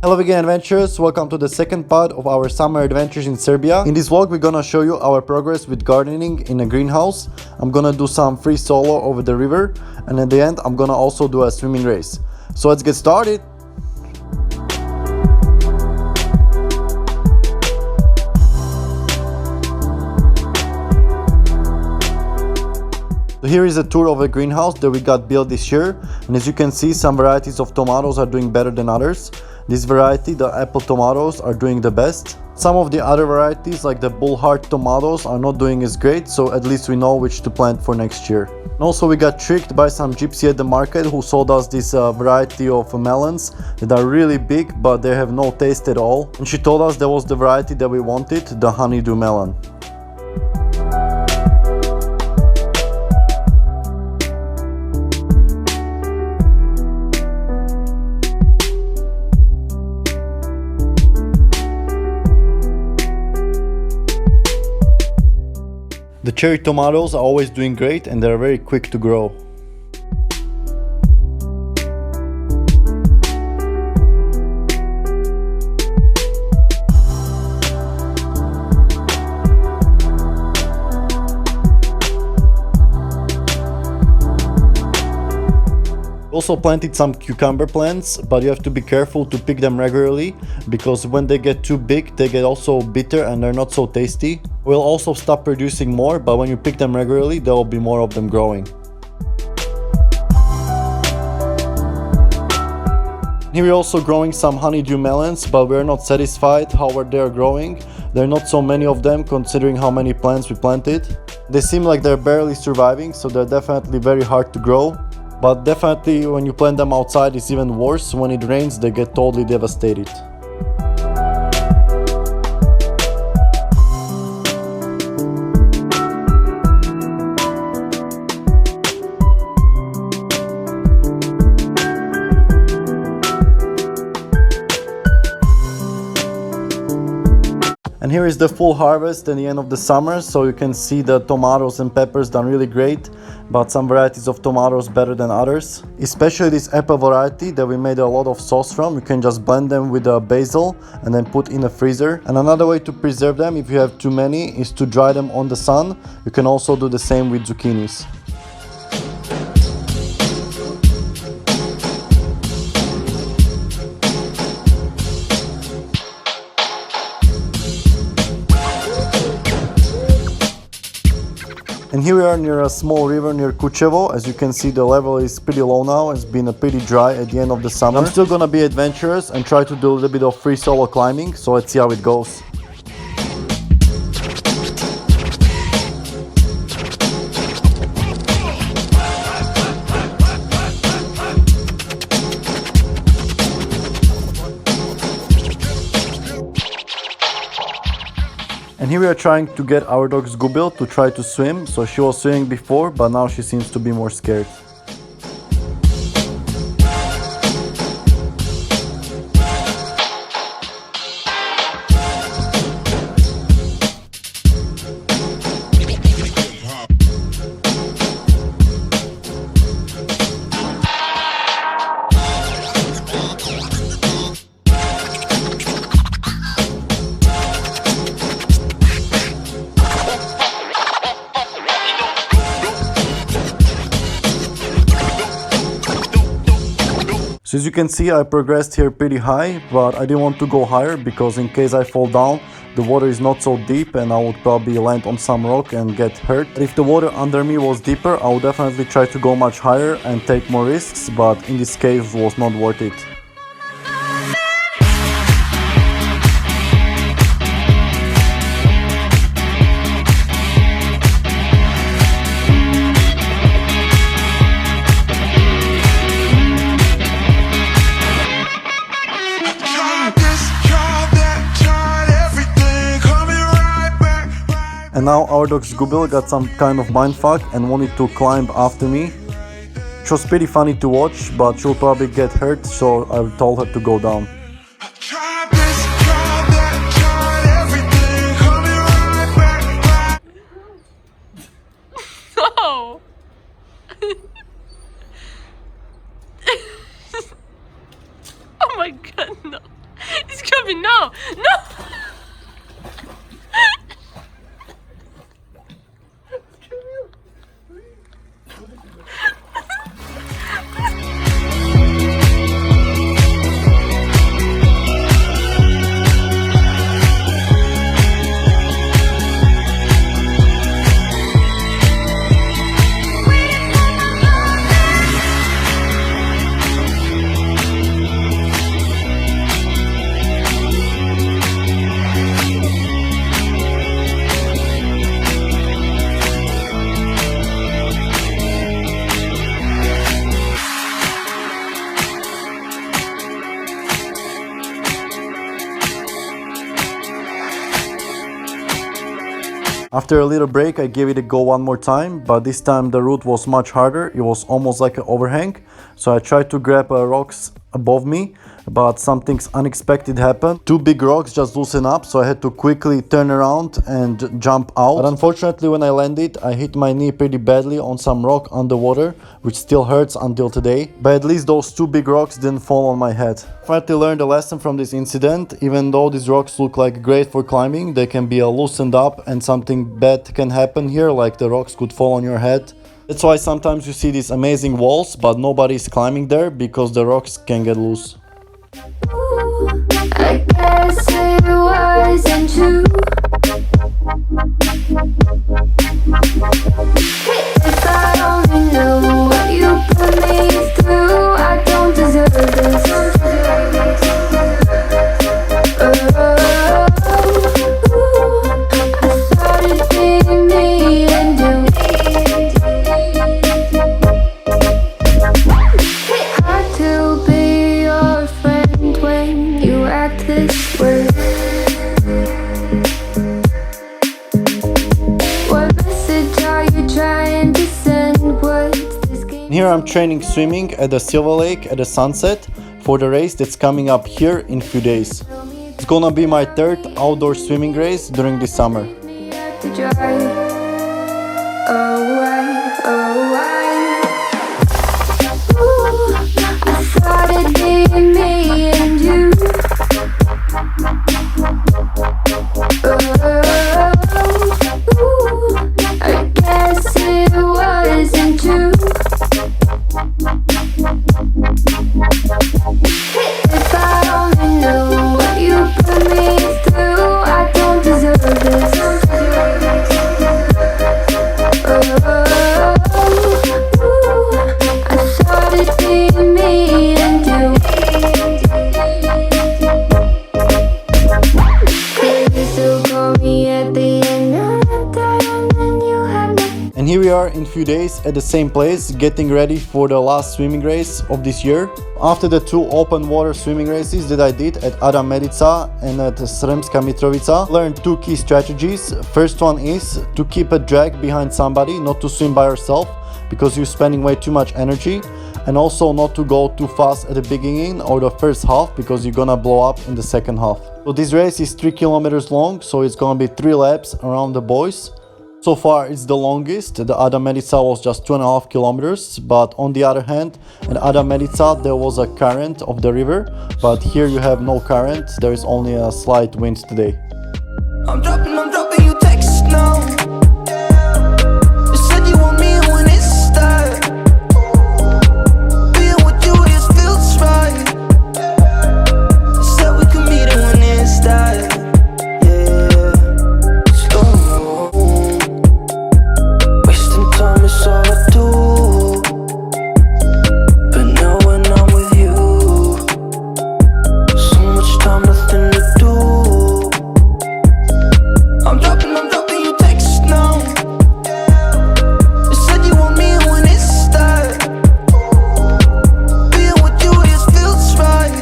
Hello vegan adventurers, welcome to the second part of our summer adventures in Serbia. In this vlog we're gonna show you our progress with gardening in a greenhouse. I'm gonna do some free solo over the river, and at the end I'm gonna also do a swimming race. So let's get started. So here is a tour of a greenhouse that we got built this year, and as you can see, some varieties of tomatoes are doing better than others. This variety, the apple tomatoes, are doing the best. Some of the other varieties, like the bullheart tomatoes, are not doing as great, so at least we know which to plant for next year. And also we got tricked by some gypsy at the market who sold us this variety of melons that are really big, but they have no taste at all. And she told us that was the variety that we wanted, the honeydew melon. The cherry tomatoes are always doing great and they're very quick to grow. Also planted some cucumber plants, but you have to be careful to pick them regularly because when they get too big they get also bitter and they're not so tasty. We'll also stop producing more, but when you pick them regularly there will be more of them growing. Here we're also growing some honeydew melons, but we're not satisfied how they're growing. There are not so many of them considering how many plants we planted. They seem like they're barely surviving, so they're definitely very hard to grow. But definitely when you plant them outside it's even worse. When it rains they get totally devastated. And here is the full harvest at the end of the summer, so you can see the tomatoes and peppers done really great, but some varieties of tomatoes better than others. Especially this apple variety that we made a lot of sauce from. You can just blend them with basil and then put in a freezer. And another way to preserve them if you have too many is to dry them on the sun. You can also do the same with zucchinis. And here we are near a small river near Kučevo. As you can see, the level is pretty low now. It's been pretty dry at the end of the summer. I'm still gonna be adventurous and try to do a little bit of free solo climbing, so let's see how it goes. And here we are trying to get our dog Zgubil to try to swim. So she was swimming before, but now she seems to be more scared. So as you can see, I progressed here pretty high, but I didn't want to go higher because in case I fall down, the water is not so deep and I would probably land on some rock and get hurt. If the water under me was deeper, I would definitely try to go much higher and take more risks, but in this case it was not worth it. And now our dog Zgubil got some kind of mindfuck and wanted to climb after me. It was pretty funny to watch, but she'll probably get hurt, so I told her to go down. No! Oh my god, no. No! After a little break, I gave it a go one more time, but this time the route was much harder. It was almost like an overhang. So I tried to grab rocks above me, but something unexpected happened. Two big rocks just loosened up, so I had to quickly turn around and jump out. But unfortunately, when I landed, I hit my knee pretty badly on some rock underwater, which still hurts until today. But at least those two big rocks didn't fall on my head. I finally learned a lesson from this incident. Even though these rocks look like great for climbing, they can be loosened up and something bad can happen here, like the rocks could fall on your head. That's why sometimes you see these amazing walls, but nobody's climbing there because the rocks can get loose. I guess it wasn't true. If I only knew what you put me through, I don't deserve this. I thought it'd be me and you. Hard to be your friend when you act this way. What message are you trying to send? What's this game? Here I'm training swimming at the Silver Lake at the sunset for the race that's coming up here in a few days. It's gonna be my third outdoor swimming race during the summer. Me out to dry. Oh, why? Ooh, I thought it'd be me and you. Ooh, I guess it wasn't true. If I only knew what you put me through, I don't deserve this. I thought it'd be me and you. Could you still call me at the end of the time when you had me? And here we are in a few days at the same place, getting ready for the last swimming race of this year. After the two open water swimming races that I did at Ada Medica and at Sremska Mitrovica, I learned two key strategies. First one is to keep a drag behind somebody, not to swim by yourself because you're spending way too much energy, and also not to go too fast at the beginning or the first half because you're gonna blow up in the second half. So this race is 3 kilometers long, so it's gonna be 3 laps around the buoys. So far it's the longest. The Ada Medica was just 2.5 kilometers, but on the other hand, at Ada Medica there was a current of the river, but here you have no current, there is only a slight wind today. I'm dropping you texts now. You said you want me when it starts. Being with you just feels right. You said we could meet it when it starts. Yeah, slow. Wasting time is all I do. But now when I'm with you, so much time, nothing to do. I'm dropping you texts now. You said you want me when it starts. Being with you just feels right.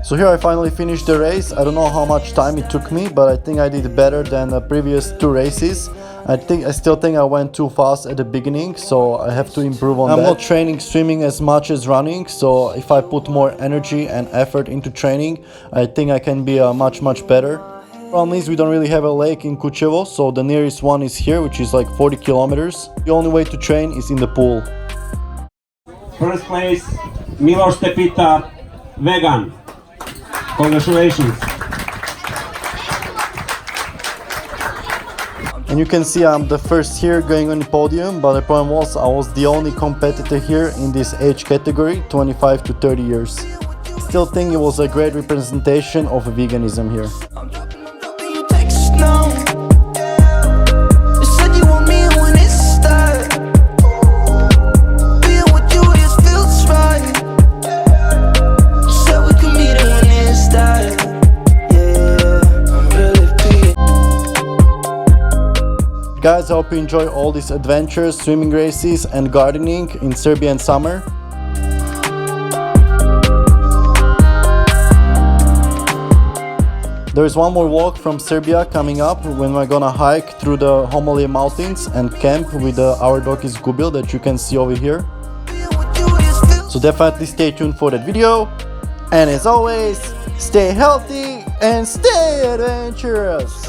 So here I finally finished the race. I don't know how much time it took me, but I think I did better than the previous two races. I still think I went too fast at the beginning, so I have to improve on that. I'm not training swimming as much as running, so if I put more energy and effort into training, I think I can be much better. Problem is we don't really have a lake in Kučevo, so the nearest one is here, which is like 40 kilometers. The only way to train is in the pool. First place, Miloš Stepita, vegan. Congratulations. And you can see I'm the first here going on the podium, but the problem was I was the only competitor here in this age category, 25 to 30 years. Still think it was a great representation of veganism here. I'm dropping you texts now. You said you want me when it starts. Being with you just feels right. You said we could meet it when it starts. Yeah, I'm really feeling. Guys, I hope you enjoy all these adventures, swimming races and gardening in Serbia in summer. There is one more walk from Serbia coming up when we're gonna hike through the Homolje mountains and camp with our dog is Gubil that you can see over here. So definitely stay tuned for that video. And as always, stay healthy and stay adventurous.